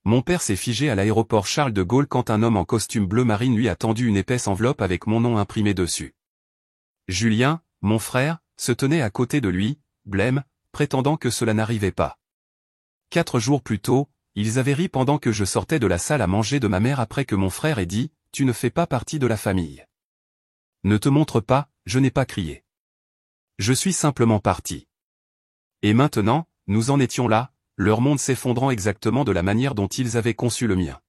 Mon père s'est figé à l'aéroport Charles de Gaulle quand un homme en costume bleu marine lui a tendu une épaisse enveloppe avec mon nom imprimé dessus. Julien, mon frère, se tenait à côté de lui, blême, prétendant que cela n'arrivait pas. 4 jours plus tôt, ils avaient ri pendant que je sortais de la salle à manger de ma mère après que mon frère ait dit « Tu ne fais pas partie de la famille. » Ne te montre pas, je n'ai pas crié. Je suis simplement parti. Et maintenant, nous en étions là, leur monde s'effondrant exactement de la manière dont ils avaient conçu le mien.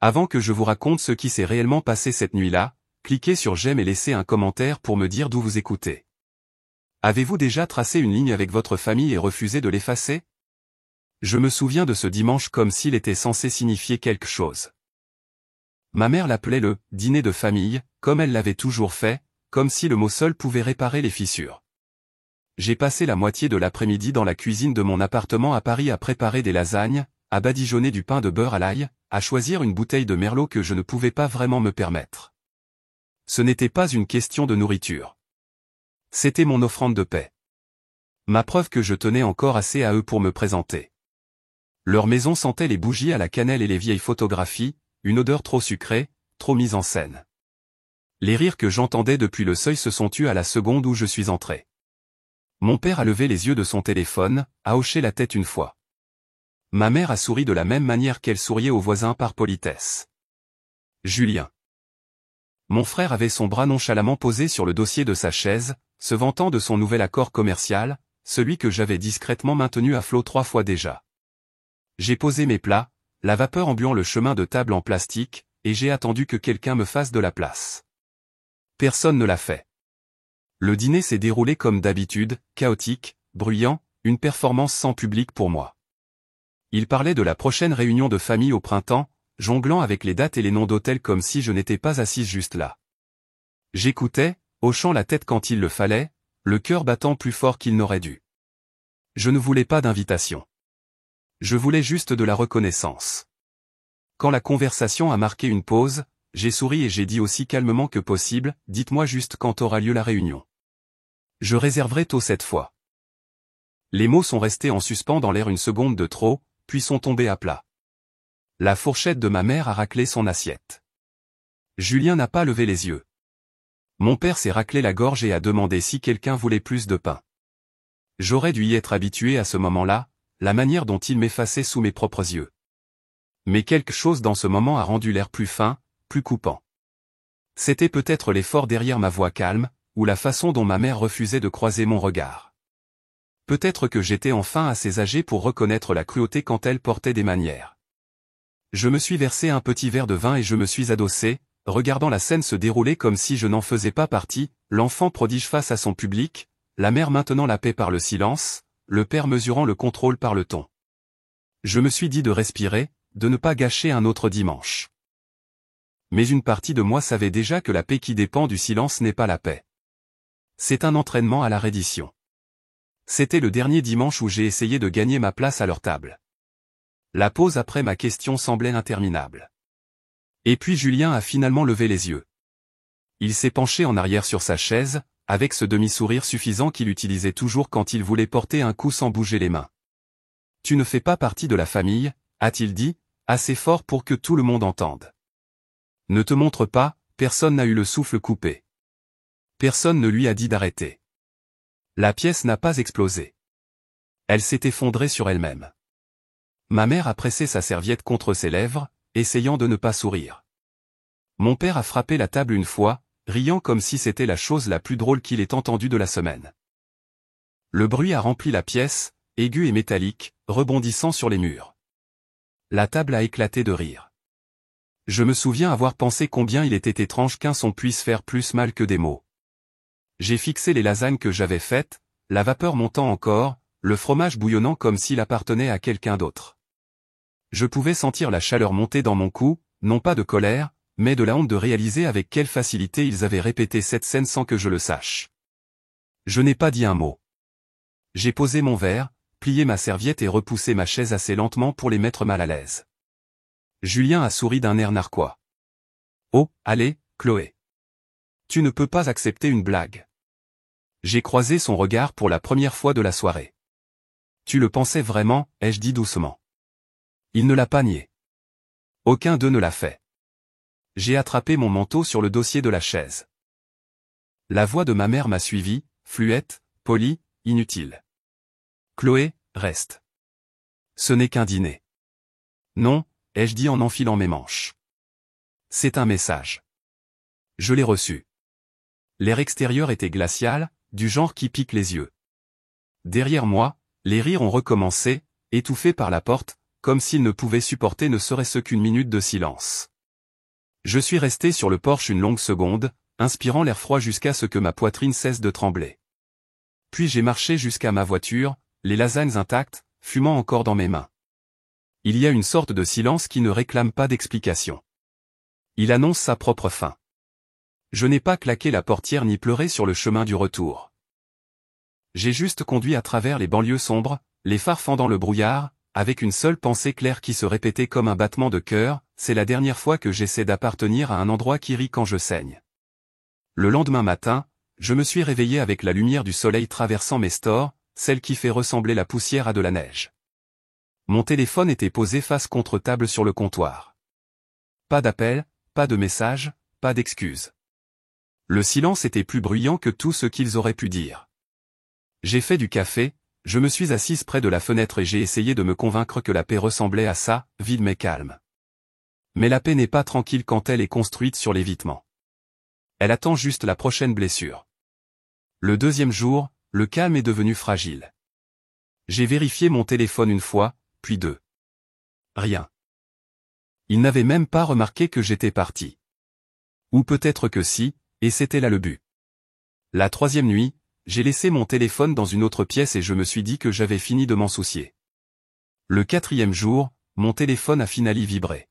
Avant que je vous raconte ce qui s'est réellement passé cette nuit-là, cliquez sur j'aime et laissez un commentaire pour me dire d'où vous écoutez. Avez-vous déjà tracé une ligne avec votre famille et refusé de l'effacer? Je me souviens de ce dimanche comme s'il était censé signifier quelque chose. Ma mère l'appelait le « dîner de famille », comme elle l'avait toujours fait, comme si le mot seul pouvait réparer les fissures. J'ai passé la moitié de l'après-midi dans la cuisine de mon appartement à Paris à préparer des lasagnes, à badigeonner du pain de beurre à l'ail, à choisir une bouteille de merlot que je ne pouvais pas vraiment me permettre. Ce n'était pas une question de nourriture. C'était mon offrande de paix. Ma preuve que je tenais encore assez à eux pour me présenter. Leur maison sentait les bougies à la cannelle et les vieilles photographies, une odeur trop sucrée, trop mise en scène. Les rires que j'entendais depuis le seuil se sont tus à la seconde où je suis entré. Mon père a levé les yeux de son téléphone, a hoché la tête une fois. Ma mère a souri de la même manière qu'elle souriait aux voisins par politesse. Julien. Mon frère avait son bras nonchalamment posé sur le dossier de sa chaise, se vantant de son nouvel accord commercial, celui que j'avais discrètement maintenu à flot 3 fois déjà. J'ai posé mes plats, la vapeur embuant le chemin de table en plastique, et j'ai attendu que quelqu'un me fasse de la place. Personne ne l'a fait. Le dîner s'est déroulé comme d'habitude, chaotique, bruyant, une performance sans public pour moi. Il parlait de la prochaine réunion de famille au printemps, jonglant avec les dates et les noms d'hôtels comme si je n'étais pas assise juste là. J'écoutais, hochant la tête quand il le fallait, le cœur battant plus fort qu'il n'aurait dû. Je ne voulais pas d'invitation. Je voulais juste de la reconnaissance. Quand la conversation a marqué une pause, j'ai souri et j'ai dit aussi calmement que possible, dites-moi juste quand aura lieu la réunion. Je réserverai tôt cette fois. Les mots sont restés en suspens dans l'air une seconde de trop, puis sont tombés à plat. La fourchette de ma mère a raclé son assiette. Julien n'a pas levé les yeux. Mon père s'est raclé la gorge et a demandé si quelqu'un voulait plus de pain. J'aurais dû y être habitué à ce moment-là, la manière dont il m'effaçait sous mes propres yeux. Mais quelque chose dans ce moment a rendu l'air plus fin, plus coupant. C'était peut-être l'effort derrière ma voix calme, ou la façon dont ma mère refusait de croiser mon regard. Peut-être que j'étais enfin assez âgé pour reconnaître la cruauté quand elle portait des manières. Je me suis versé un petit verre de vin et je me suis adossé, regardant la scène se dérouler comme si je n'en faisais pas partie, l'enfant prodige face à son public, la mère maintenant la paix par le silence, le père mesurant le contrôle par le ton. Je me suis dit de respirer, de ne pas gâcher un autre dimanche. Mais une partie de moi savait déjà que la paix qui dépend du silence n'est pas la paix. C'est un entraînement à la reddition. C'était le dernier dimanche où j'ai essayé de gagner ma place à leur table. La pause après ma question semblait interminable. Et puis Julien a finalement levé les yeux. Il s'est penché en arrière sur sa chaise, avec ce demi-sourire suffisant qu'il utilisait toujours quand il voulait porter un coup sans bouger les mains. « Tu ne fais pas partie de la famille », a-t-il dit, assez fort pour que tout le monde entende. « Ne te montre pas », personne n'a eu le souffle coupé. Personne ne lui a dit d'arrêter. La pièce n'a pas explosé. Elle s'est effondrée sur elle-même. Ma mère a pressé sa serviette contre ses lèvres, essayant de ne pas sourire. Mon père a frappé la table une fois, riant comme si c'était la chose la plus drôle qu'il ait entendue de la semaine. Le bruit a rempli la pièce, aigu et métallique, rebondissant sur les murs. La table a éclaté de rire. Je me souviens avoir pensé combien il était étrange qu'un son puisse faire plus mal que des mots. J'ai fixé les lasagnes que j'avais faites, la vapeur montant encore, le fromage bouillonnant comme s'il appartenait à quelqu'un d'autre. Je pouvais sentir la chaleur monter dans mon cou, non pas de colère, mais de la honte de réaliser avec quelle facilité ils avaient répété cette scène sans que je le sache. Je n'ai pas dit un mot. J'ai posé mon verre, plié ma serviette et repoussé ma chaise assez lentement pour les mettre mal à l'aise. Julien a souri d'un air narquois. « Oh, allez, Chloé. Tu ne peux pas accepter une blague. » J'ai croisé son regard pour la première fois de la soirée. « Tu le pensais vraiment ?» ai-je dit doucement. Il ne l'a pas nié. Aucun d'eux ne l'a fait. J'ai attrapé mon manteau sur le dossier de la chaise. La voix de ma mère m'a suivi, fluette, polie, inutile. Chloé, reste. Ce n'est qu'un dîner. Non, ai-je dit en enfilant mes manches. C'est un message. Je l'ai reçu. L'air extérieur était glacial, du genre qui pique les yeux. Derrière moi, les rires ont recommencé, étouffés par la porte, comme s'ils ne pouvaient supporter ne serait-ce qu'une minute de silence. Je suis resté sur le porche une longue seconde, inspirant l'air froid jusqu'à ce que ma poitrine cesse de trembler. Puis j'ai marché jusqu'à ma voiture, les lasagnes intactes, fumant encore dans mes mains. Il y a une sorte de silence qui ne réclame pas d'explication. Il annonce sa propre fin. Je n'ai pas claqué la portière ni pleuré sur le chemin du retour. J'ai juste conduit à travers les banlieues sombres, les phares fendant le brouillard, avec une seule pensée claire qui se répétait comme un battement de cœur, c'est la dernière fois que j'essaie d'appartenir à un endroit qui rit quand je saigne. Le lendemain matin, je me suis réveillé avec la lumière du soleil traversant mes stores, celle qui fait ressembler la poussière à de la neige. Mon téléphone était posé face contre table sur le comptoir. Pas d'appel, pas de message, pas d'excuses. Le silence était plus bruyant que tout ce qu'ils auraient pu dire. J'ai fait du café, je me suis assise près de la fenêtre et j'ai essayé de me convaincre que la paix ressemblait à ça, vide mais calme. Mais la paix n'est pas tranquille quand elle est construite sur l'évitement. Elle attend juste la prochaine blessure. Le deuxième jour, le calme est devenu fragile. J'ai vérifié mon téléphone une fois, puis deux. Rien. Ils n'avaient même pas remarqué que j'étais parti. Ou peut-être que si, et c'était là le but. La troisième nuit, j'ai laissé mon téléphone dans une autre pièce et je me suis dit que j'avais fini de m'en soucier. Le quatrième jour, mon téléphone a finalement vibré.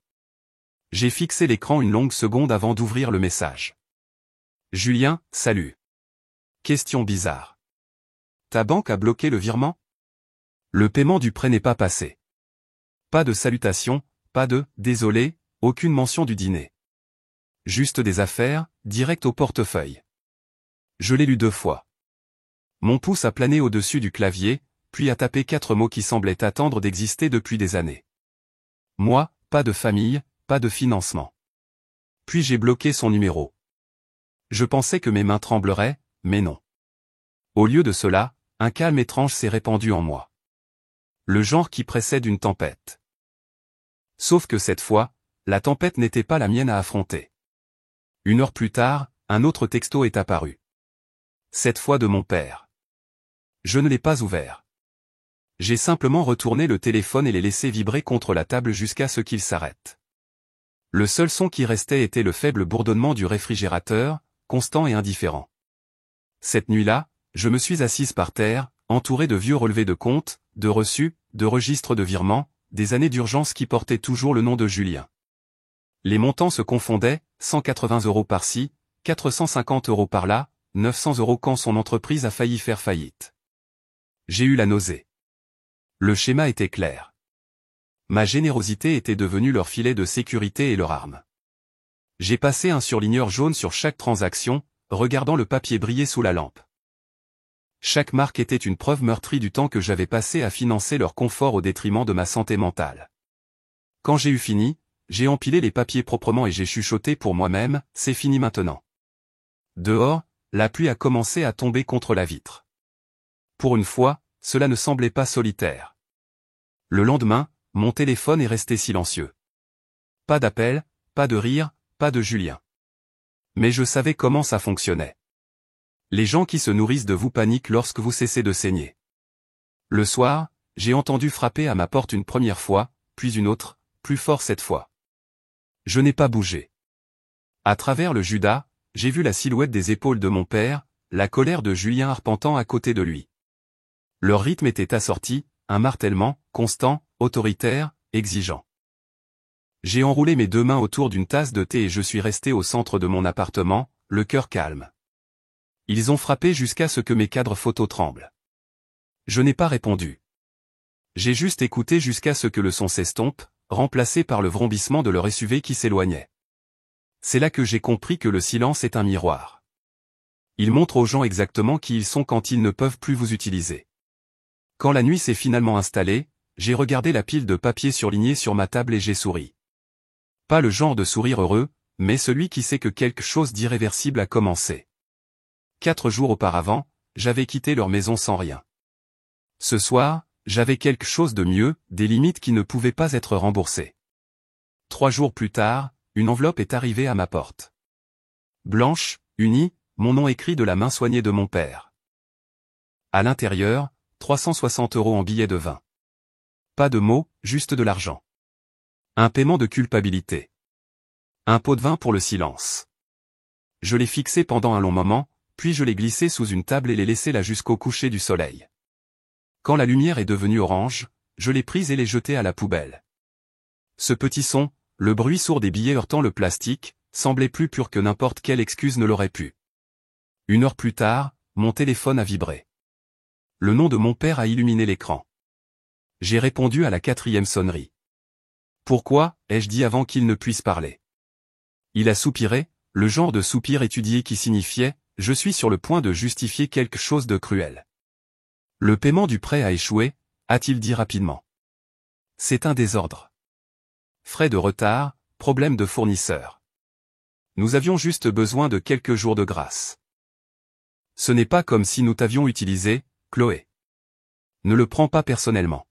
J'ai fixé l'écran une longue seconde avant d'ouvrir le message. Julien, salut. Question bizarre. Ta banque a bloqué le virement? Le paiement du prêt n'est pas passé. Pas de salutation, pas de « désolé », aucune mention du dîner. Juste des affaires, direct au portefeuille. Je l'ai lu 2 fois. Mon pouce a plané au-dessus du clavier, puis a tapé 4 mots qui semblaient attendre d'exister depuis des années. Moi, pas de famille, pas de financement. Puis j'ai bloqué son numéro. Je pensais que mes mains trembleraient, mais non. Au lieu de cela, un calme étrange s'est répandu en moi. Le genre qui précède une tempête. Sauf que cette fois, la tempête n'était pas la mienne à affronter. 1 heure plus tard, un autre texto est apparu. Cette fois de mon père. Je ne l'ai pas ouvert. J'ai simplement retourné le téléphone et l'ai laissé vibrer contre la table jusqu'à ce qu'il s'arrête. Le seul son qui restait était le faible bourdonnement du réfrigérateur, constant et indifférent. Cette nuit-là, je me suis assise par terre, entouré de vieux relevés de comptes, de reçus, de registres de virements, des années d'urgence qui portaient toujours le nom de Julien. Les montants se confondaient, 180 € par-ci, 450 € par-là, 900 € quand son entreprise a failli faire faillite. J'ai eu la nausée. Le schéma était clair. Ma générosité était devenue leur filet de sécurité et leur arme. J'ai passé un surligneur jaune sur chaque transaction, regardant le papier briller sous la lampe. Chaque marque était une preuve meurtrie du temps que j'avais passé à financer leur confort au détriment de ma santé mentale. Quand j'ai eu fini, j'ai empilé les papiers proprement et j'ai chuchoté pour moi-même, c'est fini maintenant. Dehors, la pluie a commencé à tomber contre la vitre. Pour une fois, cela ne semblait pas solitaire. Le lendemain, mon téléphone est resté silencieux. Pas d'appel, pas de rire, pas de Julien. Mais je savais comment ça fonctionnait. Les gens qui se nourrissent de vous paniquent lorsque vous cessez de saigner. Le soir, j'ai entendu frapper à ma porte une première fois, puis une autre, plus fort cette fois. Je n'ai pas bougé. À travers le Judas, j'ai vu la silhouette des épaules de mon père, la colère de Julien arpentant à côté de lui. Leur rythme était assorti, un martèlement, constant, autoritaire, exigeant. J'ai enroulé mes 2 mains autour d'une tasse de thé et je suis resté au centre de mon appartement, le cœur calme. Ils ont frappé jusqu'à ce que mes cadres photos tremblent. Je n'ai pas répondu. J'ai juste écouté jusqu'à ce que le son s'estompe, remplacé par le vrombissement de leur SUV qui s'éloignait. C'est là que j'ai compris que le silence est un miroir. Il montre aux gens exactement qui ils sont quand ils ne peuvent plus vous utiliser. Quand la nuit s'est finalement installée, j'ai regardé la pile de papier surligné sur ma table et j'ai souri. Pas le genre de sourire heureux, mais celui qui sait que quelque chose d'irréversible a commencé. 4 jours auparavant, j'avais quitté leur maison sans rien. Ce soir, j'avais quelque chose de mieux, des limites qui ne pouvaient pas être remboursées. 3 jours plus tard, une enveloppe est arrivée à ma porte. Blanche, unie, mon nom écrit de la main soignée de mon père. À l'intérieur, 360 € en billets de vin. Pas de mots, juste de l'argent. Un paiement de culpabilité. Un pot de vin pour le silence. Je l'ai fixé pendant un long moment, puis je l'ai glissé sous une table et l'ai laissé là jusqu'au coucher du soleil. Quand la lumière est devenue orange, je l'ai prise et l'ai jetée à la poubelle. Ce petit son, le bruit sourd des billets heurtant le plastique, semblait plus pur que n'importe quelle excuse ne l'aurait pu. 1 heure plus tard, mon téléphone a vibré. Le nom de mon père a illuminé l'écran. J'ai répondu à la 4e sonnerie. Pourquoi, ai-je dit avant qu'il ne puisse parler. Il a soupiré, le genre de soupir étudié qui signifiait « Je suis sur le point de justifier quelque chose de cruel ». Le paiement du prêt a échoué, a-t-il dit rapidement. C'est un désordre. Frais de retard, problème de fournisseur. Nous avions juste besoin de quelques jours de grâce. Ce n'est pas comme si nous t'avions utilisé, Chloé. Ne le prends pas personnellement.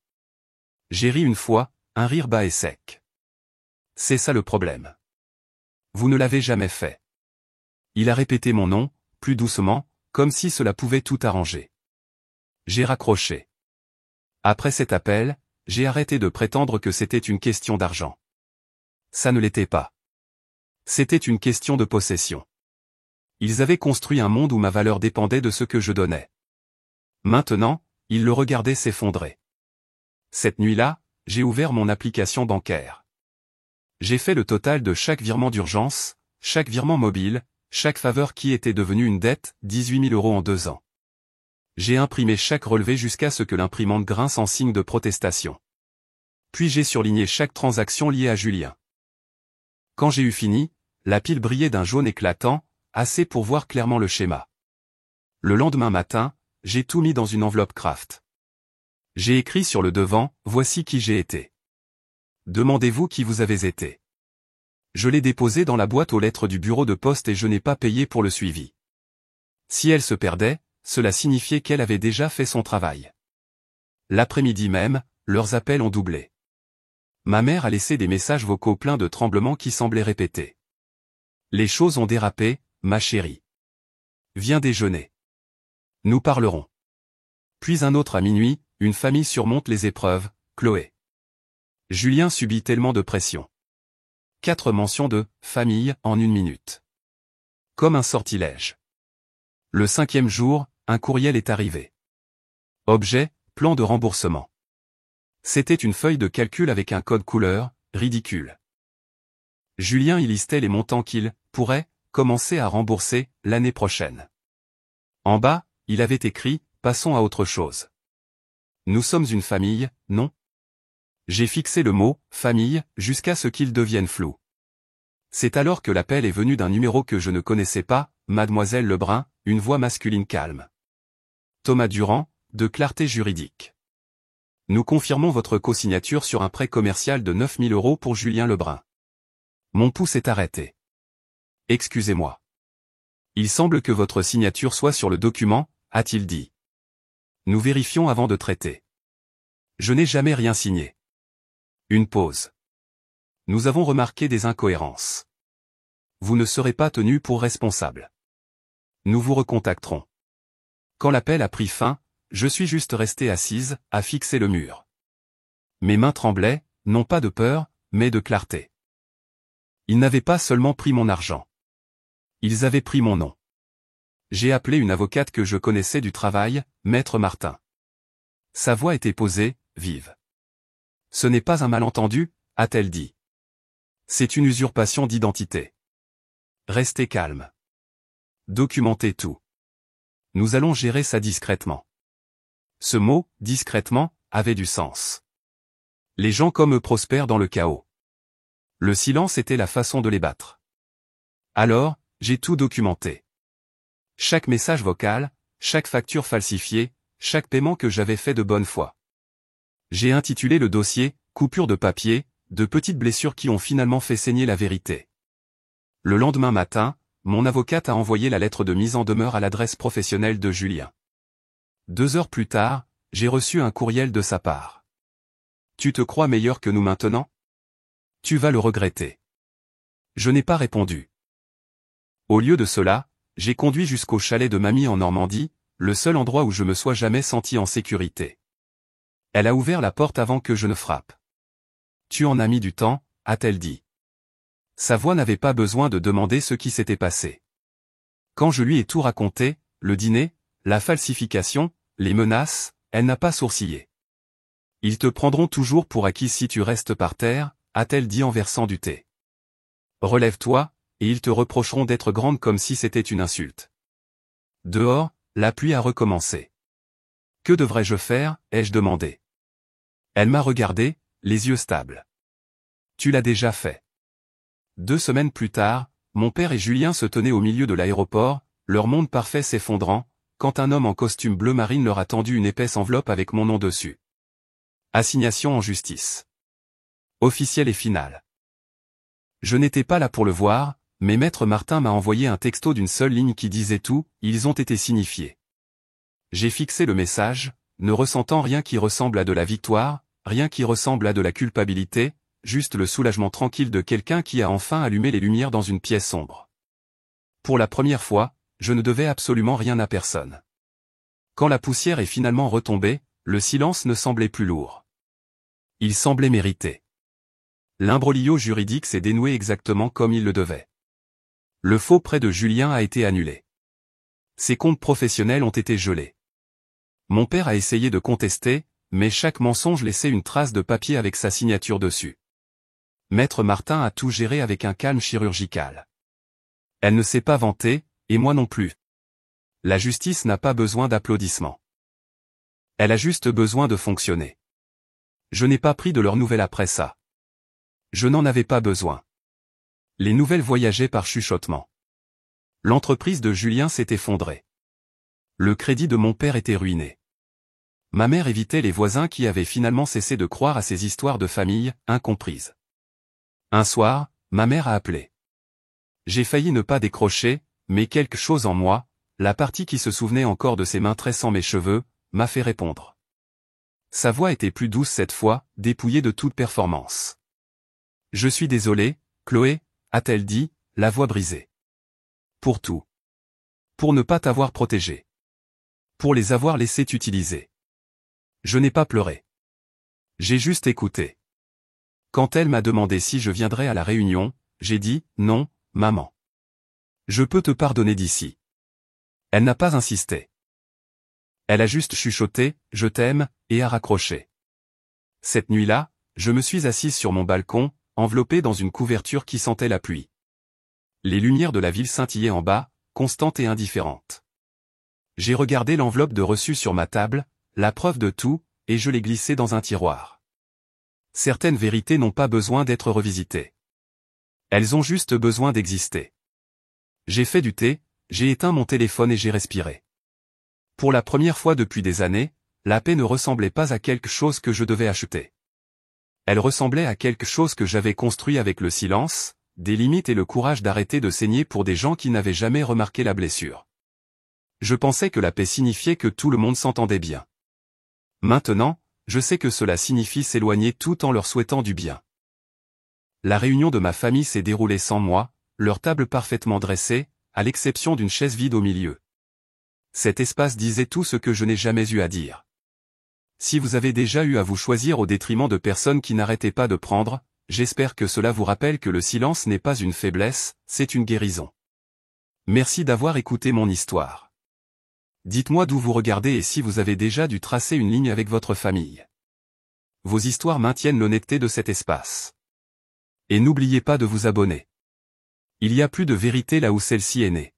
J'ai ri une fois, un rire bas et sec. C'est ça le problème. Vous ne l'avez jamais fait. Il a répété mon nom, plus doucement, comme si cela pouvait tout arranger. J'ai raccroché. Après cet appel, j'ai arrêté de prétendre que c'était une question d'argent. Ça ne l'était pas. C'était une question de possession. Ils avaient construit un monde où ma valeur dépendait de ce que je donnais. Maintenant, ils le regardaient s'effondrer. Cette nuit-là, j'ai ouvert mon application bancaire. J'ai fait le total de chaque virement d'urgence, chaque virement mobile, chaque faveur qui était devenue une dette, 18 000 € en 2 ans. J'ai imprimé chaque relevé jusqu'à ce que l'imprimante grince en signe de protestation. Puis j'ai surligné chaque transaction liée à Julien. Quand j'ai eu fini, la pile brillait d'un jaune éclatant, assez pour voir clairement le schéma. Le lendemain matin, j'ai tout mis dans une enveloppe Kraft. J'ai écrit sur le devant, voici qui j'ai été. Demandez-vous qui vous avez été. Je l'ai déposé dans la boîte aux lettres du bureau de poste et je n'ai pas payé pour le suivi. Si elle se perdait, cela signifiait qu'elle avait déjà fait son travail. L'après-midi même, leurs appels ont doublé. Ma mère a laissé des messages vocaux pleins de tremblements qui semblaient répéter. Les choses ont dérapé, ma chérie. Viens déjeuner. Nous parlerons. Puis un autre à minuit, une famille surmonte les épreuves, Chloé. Julien subit tellement de pression. 4 mentions de « famille » en 1 minute. Comme un sortilège. Le 5e jour, un courriel est arrivé. Objet, plan de remboursement. C'était une feuille de calcul avec un code couleur, ridicule. Julien y listait les montants qu'il pourrait commencer à rembourser l'année prochaine. En bas, il avait écrit « Passons à autre chose ». Nous sommes une famille, non? J'ai fixé le mot « famille » jusqu'à ce qu'il devienne flou. C'est alors que l'appel est venu d'un numéro que je ne connaissais pas, Mademoiselle Lebrun, une voix masculine calme. Thomas Durand, de Clarté Juridique. Nous confirmons votre cosignature sur un prêt commercial de 9 000 € pour Julien Lebrun. Mon pouce est arrêté. Excusez-moi. Il semble que votre signature soit sur le document, a-t-il dit. Nous vérifions avant de traiter. Je n'ai jamais rien signé. Une pause. Nous avons remarqué des incohérences. Vous ne serez pas tenu pour responsable. Nous vous recontacterons. Quand l'appel a pris fin, je suis juste restée assise, à fixer le mur. Mes mains tremblaient, non pas de peur, mais de clarté. Ils n'avaient pas seulement pris mon argent. Ils avaient pris mon nom. J'ai appelé une avocate que je connaissais du travail, Maître Martin. Sa voix était posée, vive. Ce n'est pas un malentendu, a-t-elle dit. C'est une usurpation d'identité. Restez calme. Documentez tout. Nous allons gérer ça discrètement. Ce mot, discrètement, avait du sens. Les gens comme eux prospèrent dans le chaos. Le silence était la façon de les battre. Alors, j'ai tout documenté. Chaque message vocal, chaque facture falsifiée, chaque paiement que j'avais fait de bonne foi. J'ai intitulé le dossier « Coupure de papier », de petites blessures qui ont finalement fait saigner la vérité. Le lendemain matin, mon avocate a envoyé la lettre de mise en demeure à l'adresse professionnelle de Julien. 2 heures plus tard, j'ai reçu un courriel de sa part. « Tu te crois meilleur que nous maintenant ? Tu vas le regretter. » Je n'ai pas répondu. Au lieu de cela, j'ai conduit jusqu'au chalet de mamie en Normandie, le seul endroit où je me sois jamais senti en sécurité. Elle a ouvert la porte avant que je ne frappe. « Tu en as mis du temps », a-t-elle dit. Sa voix n'avait pas besoin de demander ce qui s'était passé. Quand je lui ai tout raconté, le dîner, la falsification, les menaces, elle n'a pas sourcillé. « Ils te prendront toujours pour acquis si tu restes par terre », a-t-elle dit en versant du thé. « Relève-toi, et ils te reprocheront d'être grande comme si c'était une insulte. » Dehors, la pluie a recommencé. « Que devrais-je faire ?» ai-je demandé. Elle m'a regardé, les yeux stables. « Tu l'as déjà fait. » 2 semaines plus tard, mon père et Julien se tenaient au milieu de l'aéroport, leur monde parfait s'effondrant, quand un homme en costume bleu marine leur a tendu une épaisse enveloppe avec mon nom dessus. Assignation en justice. Officiel et final. Je n'étais pas là pour le voir, mais Maître Martin m'a envoyé un texto d'une seule ligne qui disait tout, ils ont été signifiés. J'ai fixé le message, ne ressentant rien qui ressemble à de la victoire, rien qui ressemble à de la culpabilité, juste le soulagement tranquille de quelqu'un qui a enfin allumé les lumières dans une pièce sombre. Pour la première fois, je ne devais absolument rien à personne. Quand la poussière est finalement retombée, le silence ne semblait plus lourd. Il semblait mérité. L'imbroglio juridique s'est dénoué exactement comme il le devait. Le faux prêt de Julien a été annulé. Ses comptes professionnels ont été gelés. Mon père a essayé de contester, mais chaque mensonge laissait une trace de papier avec sa signature dessus. Maître Martin a tout géré avec un calme chirurgical. Elle ne s'est pas vantée, et moi non plus. La justice n'a pas besoin d'applaudissements. Elle a juste besoin de fonctionner. Je n'ai pas pris de leurs nouvelles après ça. Je n'en avais pas besoin. Les nouvelles voyageaient par chuchotement. L'entreprise de Julien s'est effondrée. Le crédit de mon père était ruiné. Ma mère évitait les voisins qui avaient finalement cessé de croire à ces histoires de famille, incomprises. Un soir, ma mère a appelé. J'ai failli ne pas décrocher, mais quelque chose en moi, la partie qui se souvenait encore de ses mains tressant mes cheveux, m'a fait répondre. Sa voix était plus douce cette fois, dépouillée de toute performance. « Je suis désolée, Chloé », a-t-elle dit, la voix brisée. Pour tout. Pour ne pas t'avoir protégée. Pour les avoir laissés t'utiliser. Je n'ai pas pleuré. J'ai juste écouté. Quand elle m'a demandé si je viendrais à la réunion, j'ai dit « Non, maman. Je peux te pardonner d'ici. » Elle n'a pas insisté. Elle a juste chuchoté « Je t'aime » et a raccroché. Cette nuit-là, je me suis assise sur mon balcon, enveloppée dans une couverture qui sentait la pluie. Les lumières de la ville scintillaient en bas, constantes et indifférentes. J'ai regardé l'enveloppe de reçu sur ma table, la preuve de tout, et je l'ai glissée dans un tiroir. Certaines vérités n'ont pas besoin d'être revisitées. Elles ont juste besoin d'exister. J'ai fait du thé, j'ai éteint mon téléphone et j'ai respiré. Pour la première fois depuis des années, la paix ne ressemblait pas à quelque chose que je devais acheter. Elle ressemblait à quelque chose que j'avais construit avec le silence, des limites et le courage d'arrêter de saigner pour des gens qui n'avaient jamais remarqué la blessure. Je pensais que la paix signifiait que tout le monde s'entendait bien. Maintenant, je sais que cela signifie s'éloigner tout en leur souhaitant du bien. La réunion de ma famille s'est déroulée sans moi, leur table parfaitement dressée, à l'exception d'une chaise vide au milieu. Cet espace disait tout ce que je n'ai jamais eu à dire. Si vous avez déjà eu à vous choisir au détriment de personnes qui n'arrêtaient pas de prendre, j'espère que cela vous rappelle que le silence n'est pas une faiblesse, c'est une guérison. Merci d'avoir écouté mon histoire. Dites-moi d'où vous regardez et si vous avez déjà dû tracer une ligne avec votre famille. Vos histoires maintiennent l'honnêteté de cet espace. Et n'oubliez pas de vous abonner. Il y a plus de vérité là où celle-ci est née.